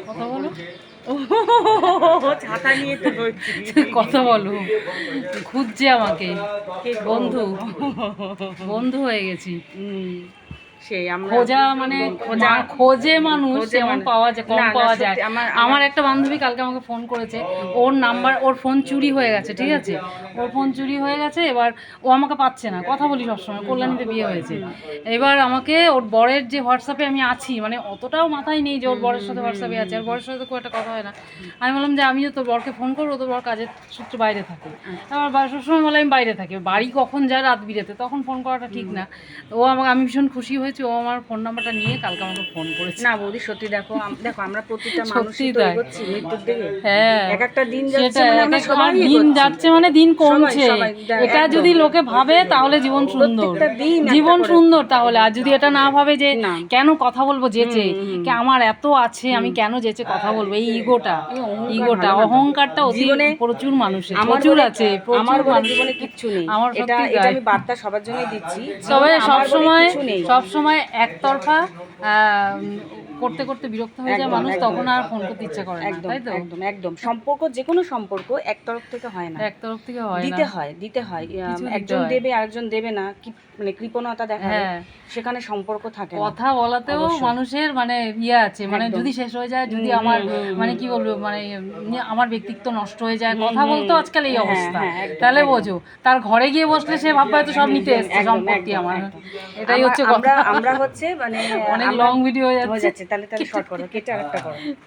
কথা বলো, ছাতা নিয়ে তো কথা বলো। খুঁজছে আমাকে, বন্ধু বন্ধু হয়ে গেছি। সেই আমরা খোঁজা মানে খোঁজে মানুষ যেমন পাওয়া যায়, কম পাওয়া যায়। আমার একটা বান্ধবী কালকে আমাকে ফোন করেছে, ওর নাম্বার, ওর ফোন চুরি হয়ে গেছে, ঠিক আছে, ওর ফোন চুরি হয়ে গেছে। এবার ও আমাকে পাচ্ছে না, কথা বলি সবসময়, কল্যাণীতে বিয়ে হয়েছে। এবার আমাকে ওর বরের যে হোয়াটসঅ্যাপে আমি আছি, মানে অতটাও মাথায় নেই যে ওর বরের সাথে হোয়াটসঅ্যাপে আছে, আর বরের সাথে তো খুব একটা কথা হয় না। আমি বললাম যে আমিও তোর বরকে ফোন করবো, তোর বর কাজের সূত্রে বাইরে থাকে। আমার সবসময় বলে আমি বাইরে থাকি, বাড়ি কখন যায় রাত বিরেতে, তখন ফোন করাটা ঠিক না। ও আমাকে, আমি ভীষণ খুশি হয়েছি, ও আমার ফোন নাম্বারটা নিয়ে কালকে আমাকে ফোন করেছে। না বৌদি সত্যি, দেখো দেখো আমরা প্রতিটা মানুষই সত্যি তো তাই। এগোচ্ছি মৃত্যুর দিকে। হ্যাঁ, এক একটা দিন যাচ্ছে সেটা মানে এক আমরা এক সবাই আর দিন এগোচ্ছি। যাচ্ছে মানে দিন কমছে। সবাই, এটা একদম। যদি লোকে ভাবে তাহলে জীবন সুন্দর, প্রত্যেকটা দিন একটা জীবন করে। সুন্দর তাহলে। আর যদি এটা না ভাবে যে না। কেন কথা বলবো যেচে, আমার এত আছে আমি কেন যেচে কথা বলবো, এই ইগোটা, অহংকারটা অতি জীবনে প্রচুর মানুষের, আমার প্রচুর বলে- আছে, আমার প্রচুর বলে মানুষের। জীবনে কিচ্ছু নেই। আমার এটা সত্যি এটা তাই। আমি বার্তা সবার জন্যই দিচ্ছি। তবে জীবনে আমার বলে সবসময় কিছু নেই। সবসময় একতরফা করতে করতে বিরক্ত হয়ে যায় একদম, মানুষ, একদম। তখন আর ফোন করতে ইচ্ছা করে না, একদম তাই তো? একদম একদম সম্পর্ক, যে কোনো সম্পর্ক এক তরফ থেকে হয় না, এক তরফ থেকে হয় না, দিতে হয়, দিতে হয়। কিছু দিতে একজন হয়। দেবে আরেকজন দেবে না, কি মানে কৃপণতা দেখাবে, হ্যাঁ, সেখানে সম্পর্ক থাকে না। কথা বলাতেও অবশ্যই। মানুষের মানে ইয়ে আছে, মানে একদম। যদি শেষ হয়ে যায়, যদি আমার মানে কি বলবো, মানে আমার ব্যক্তিত্ব নষ্ট হয়ে যায়, কথা বলতেও আজকাল এই হ্যাঁ, অবস্থা, হ্যাঁ, একদম, তাহলে একদম। বোঝো তার ঘরে গিয়ে বসলে সে ভাববে হয়তো সব নিতে এসছে একদম, সম্পত্তি একদম, আমার। একদম। এটাই হচ্ছে কথা। আমরা হচ্ছে মানে অনেক আমরা লং ভিডিও হয়ে হয়ে যাচ্ছে। যাচ্ছে, তাহলে শর্ট করো, কেটে আরেকটা করো।